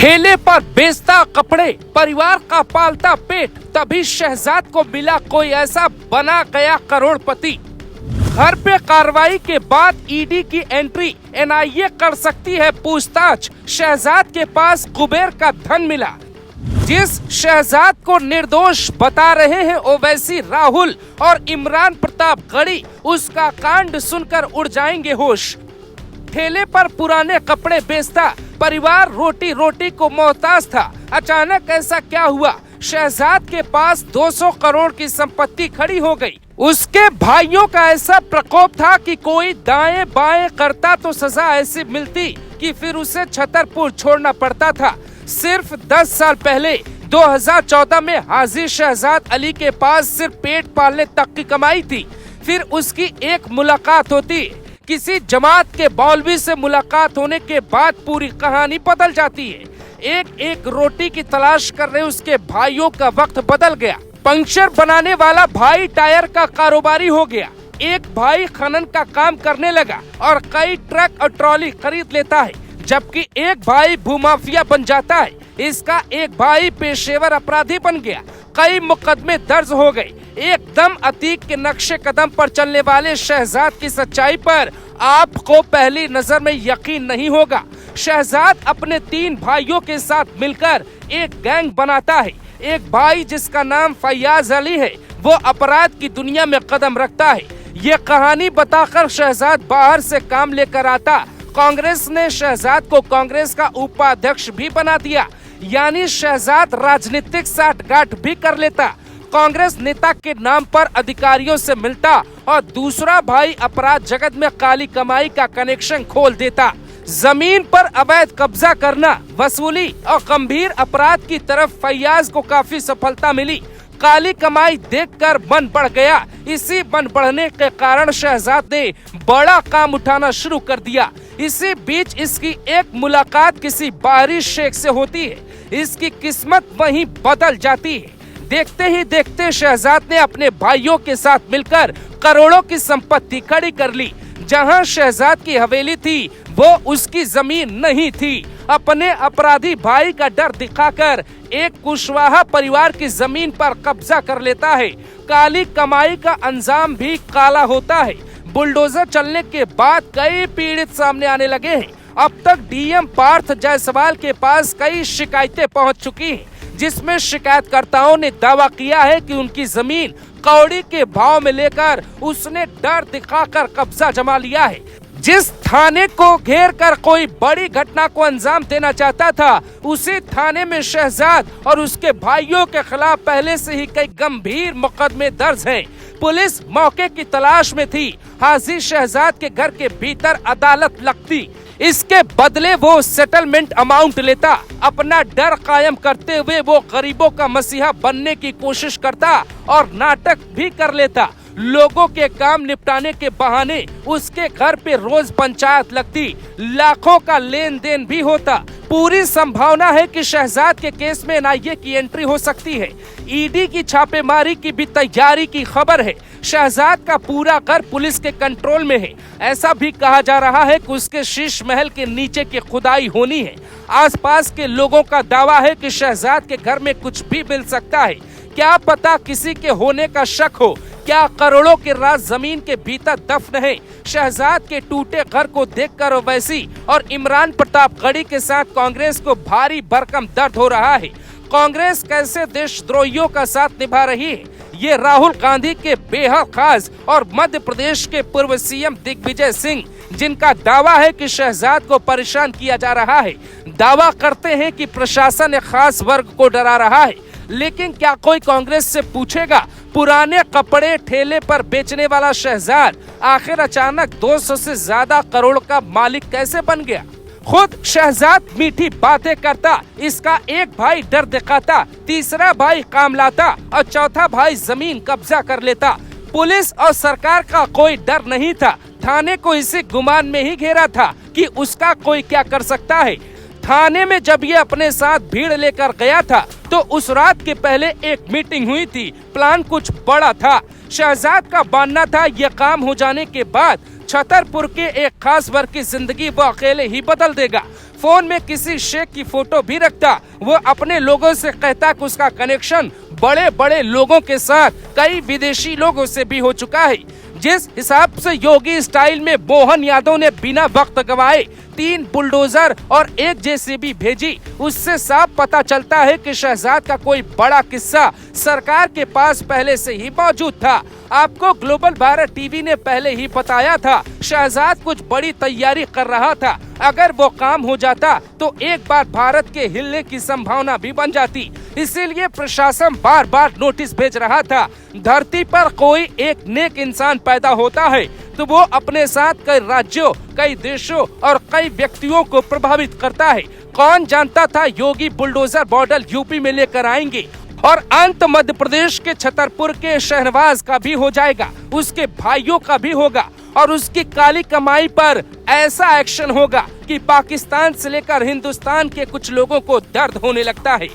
ठेले पर बेचता कपड़े, परिवार का पालता पेट, तभी शहजाद को मिला कोई ऐसा बना गया करोड़पति। घर पे कार्रवाई के बाद ईडी की एंट्री, एनआईए कर सकती है पूछताछ। शहजाद के पास कुबेर का धन मिला। जिस शहजाद को निर्दोष बता रहे हैं ओवैसी राहुल और इमरान प्रतापगढ़ी, उसका कांड सुनकर उड़ जाएंगे होश। ठेले पर पुराने कपड़े बेचता, परिवार रोटी रोटी को मोहताज था। अचानक ऐसा क्या हुआ? शहजाद के पास 200 करोड़ की संपत्ति खड़ी हो गई। उसके भाइयों का ऐसा प्रकोप था कि कोई दाएं बाएं करता तो सजा ऐसी मिलती कि फिर उसे छतरपुर छोड़ना पड़ता था। सिर्फ 10 साल पहले 2014 में हाजी शहजाद अली के पास सिर्फ पेट पालने तक की कमाई थी। फिर उसकी एक मुलाकात होती। किसी जमात के मौलवी से मुलाकात होने के बाद पूरी कहानी बदल जाती है। एक एक रोटी की तलाश कर रहे उसके भाइयों का वक्त बदल गया। पंक्चर बनाने वाला भाई टायर का कारोबारी हो गया। एक भाई खनन का काम करने लगा और कई ट्रक और ट्रॉली खरीद लेता है, जबकि एक भाई भूमाफिया बन जाता है। इसका एक भाई पेशेवर अपराधी बन गया। कई मुकदमे दर्ज हो गए। एकदम अतीक के नक्शे कदम पर चलने वाले शहजाद की सच्चाई पर आपको पहली नजर में यकीन नहीं होगा। शहजाद अपने 3 भाइयों के साथ मिलकर एक गैंग बनाता है। एक भाई जिसका नाम फैयाज अली है, वो अपराध की दुनिया में कदम रखता है। ये कहानी बताकर शहजाद बाहर से काम लेकर आता। कांग्रेस ने शहजाद को कांग्रेस का उपाध्यक्ष भी बना दिया, यानी शहजाद राजनीतिक साठगांठ भी कर लेता। कांग्रेस नेता के नाम पर अधिकारियों से मिलता और दूसरा भाई अपराध जगत में काली कमाई का कनेक्शन खोल देता। जमीन पर अवैध कब्जा करना, वसूली और गंभीर अपराध की तरफ फैयाज को काफी सफलता मिली। काली कमाई देखकर मन बढ़ गया। इसी मन बढ़ने के कारण शहजाद ने बड़ा काम उठाना शुरू कर दिया। इसी बीच इसकी एक मुलाकात किसी बाहरी शेख से होती है। इसकी किस्मत वहीं बदल जाती है। देखते ही देखते शहजाद ने अपने भाइयों के साथ मिलकर करोड़ों की संपत्ति खड़ी कर ली। जहां शहजाद की हवेली थी, वो उसकी जमीन नहीं थी। अपने अपराधी भाई का डर दिखाकर एक कुशवाहा परिवार की जमीन पर कब्जा कर लेता है। काली कमाई का अंजाम भी काला होता है। बुलडोजर चलने के बाद कई पीड़ित सामने आने लगे हैं। अब तक डीएम पार्थ जायसवाल के पास कई शिकायतें पहुंच चुकी हैं, जिसमें शिकायतकर्ताओं ने दावा किया है कि उनकी जमीन कौड़ी के भाव में लेकर उसने डर दिखाकर कब्जा जमा लिया है। जिस थाने को घेर कर कोई बड़ी घटना को अंजाम देना चाहता था, उसी थाने में शहजाद और उसके भाइयों के खिलाफ पहले से ही कई गंभीर मुकदमे दर्ज हैं। पुलिस मौके की तलाश में थी। हाजी शहजाद के घर के भीतर अदालत लगती। इसके बदले वो सेटलमेंट अमाउंट लेता। अपना डर कायम करते हुए वो गरीबों का मसीहा बनने की कोशिश करता और नाटक भी कर लेता। लोगों के काम निपटाने के बहाने उसके घर पे रोज पंचायत लगती। लाखों का लेन देन भी होता। पूरी संभावना है कि शहजाद के केस में एनआईए की एंट्री हो सकती है। ईडी की छापेमारी की भी तैयारी की खबर है। शहजाद का पूरा घर पुलिस के कंट्रोल में है। ऐसा भी कहा जा रहा है कि उसके शीश महल के नीचे की खुदाई होनी है। आसपास के लोगों का दावा है कि शहजाद के घर में कुछ भी मिल सकता है। क्या पता किसी के होने का शक हो। क्या करोड़ों के राज जमीन के भीतर दफन है। शहजाद के टूटे घर को देखकर ओवैसी और इमरान प्रतापगढ़ी के साथ कांग्रेस को भारी भरकम दर्द हो रहा है। कांग्रेस कैसे देशद्रोहियों का साथ निभा रही है, ये राहुल गांधी के बेहद खास और मध्य प्रदेश के पूर्व सीएम दिग्विजय सिंह, जिनका दावा है कि शहजाद को परेशान किया जा रहा है, दावा करते हैं कि प्रशासन एक खास वर्ग को डरा रहा है। लेकिन क्या कोई कांग्रेस से पूछेगा, पुराने कपड़े ठेले पर बेचने वाला शहजाद आखिर अचानक 200 से ज्यादा करोड़ का मालिक कैसे बन गया? खुद शहजाद मीठी बातें करता, इसका एक भाई डर दिखाता, तीसरा भाई काम लाता और चौथा भाई जमीन कब्जा कर लेता। पुलिस और सरकार का कोई डर नहीं था। थाने को इसी गुमान में ही घेरा था कि उसका कोई क्या कर सकता है। थाने में जब ये अपने साथ भीड़ लेकर गया था, तो उस रात के पहले एक मीटिंग हुई थी। प्लान कुछ बड़ा था। शहजाद का मानना था ये काम हो जाने के बाद छतरपुर के एक खास वर्ग की जिंदगी वो अकेले ही बदल देगा। फोन में किसी शेख की फोटो भी रखता, वो अपने लोगों से कहता कि उसका कनेक्शन बड़े बड़े लोगों के साथ कई विदेशी लोगों से भी हो चुका है। जिस हिसाब से योगी स्टाइल में मोहन यादव ने बिना वक्त गवाए 3 बुलडोजर और 1 जेसीबी भेजी, उससे साफ पता चलता है कि शहजाद का कोई बड़ा किस्सा सरकार के पास पहले से ही मौजूद था। आपको ग्लोबल भारत टीवी ने पहले ही बताया था, शहजाद कुछ बड़ी तैयारी कर रहा था। अगर वो काम हो जाता तो एक बार भारत के हिलने की संभावना भी बन जाती। इसीलिए प्रशासन बार बार नोटिस भेज रहा था। धरती पर कोई एक नेक इंसान पैदा होता है तो वो अपने साथ कई राज्यों, कई देशों और कई व्यक्तियों को प्रभावित करता है। कौन जानता था योगी बुलडोजर मॉडल यूपी में लेकर आएंगे और अंत मध्य प्रदेश के छतरपुर के शहनवाज का भी हो जाएगा, उसके भाइयों का भी होगा और उसकी काली कमाई पर ऐसा एक्शन होगा कि पाकिस्तान से लेकर हिंदुस्तान के कुछ लोगों को दर्द होने लगता है।